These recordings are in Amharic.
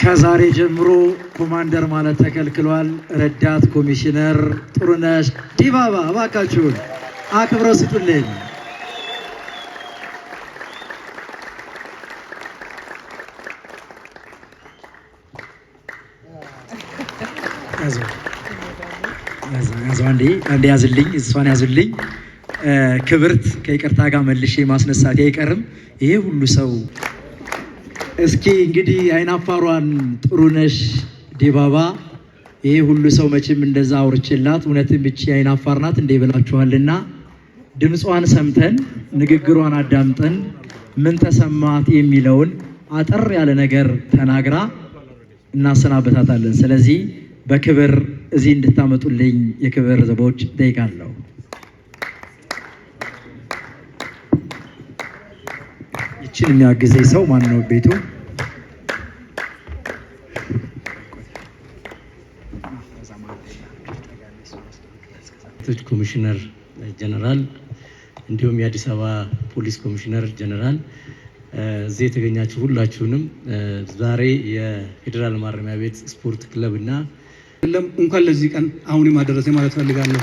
ከዛሬ ጀምሮ ኮማንደር ማለት ተከልክሏል። ረዳት ኮሚሽነር ጥሩነሽ ዲባባ እባካችሁን አክብረው ስጡልኝ። አንዴ ያዝልኝ፣ እሷን ያዙልኝ። ክብርት ከይቅርታ ጋር መልሼ ማስነሳት አይቀርም። ይሄ ሁሉ ሰው እስኪ እንግዲህ አይናፋሯን ጥሩነሽ ዲባባ ይሄ ሁሉ ሰው መቼም እንደዛ አውርቼላት እውነትም እቺ አይናፋር ናት እንዴ ብላችኋልና ድምጿን ሰምተን ንግግሯን አዳምጠን ምን ተሰማት የሚለውን አጠር ያለ ነገር ተናግራ እናሰናበታታለን። ስለዚህ በክብር እዚህ እንድታመጡልኝ የክብር ዘቦች ጠይቃለሁ። ይችን የሚያግዘኝ ሰው ማን ነው? ቤቱ ኮሚሽነር ጀነራል እንዲሁም የአዲስ አበባ ፖሊስ ኮሚሽነር ጀነራል እዚህ የተገኛችሁ ሁላችሁንም ዛሬ የፌዴራል ማረሚያ ቤት ስፖርት ክለብ እና እንኳን ለዚህ ቀን አሁንም አደረሰ ማለት ፈልጋለሁ።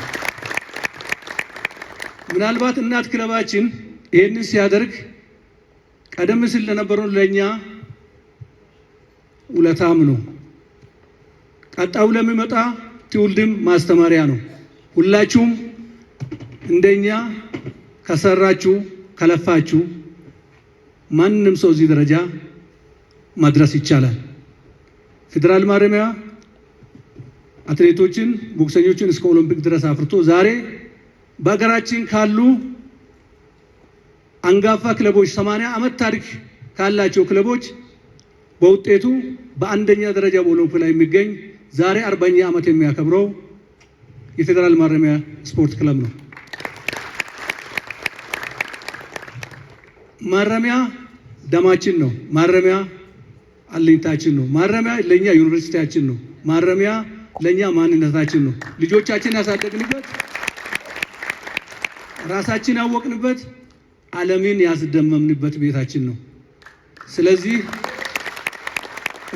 ምናልባት እናት ክለባችን ይሄንን ሲያደርግ ቀደም ሲል ለነበረው ለኛ ውለታም ነው፣ ቀጣው ለሚመጣ ትውልድም ማስተማሪያ ነው። ሁላችሁም እንደኛ ከሰራችሁ ከለፋችሁ ማንንም ሰው እዚህ ደረጃ ማድረስ ይቻላል። ፌዴራል ማረሚያ አትሌቶችን ቦክሰኞችን እስከ ኦሎምፒክ ድረስ አፍርቶ ዛሬ በሀገራችን ካሉ አንጋፋ ክለቦች 80 ዓመት ታሪክ ካላቸው ክለቦች በውጤቱ በአንደኛ ደረጃ በኦሎምፒክ ላይ የሚገኝ ዛሬ 40ኛ ዓመት የሚያከብረው የፌዴራል ማረሚያ ስፖርት ክለብ ነው። ማረሚያ ደማችን ነው። ማረሚያ አለኝታችን ነው። ማረሚያ ለኛ ዩኒቨርሲቲያችን ነው። ማረሚያ ለኛ ማንነታችን ነው። ልጆቻችን ያሳደግንበት፣ ራሳችን ያወቅንበት፣ ዓለምን ያስደመምንበት ቤታችን ነው። ስለዚህ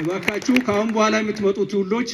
እባካችሁ ከአሁን በኋላ የምትመጡ ትውልዶች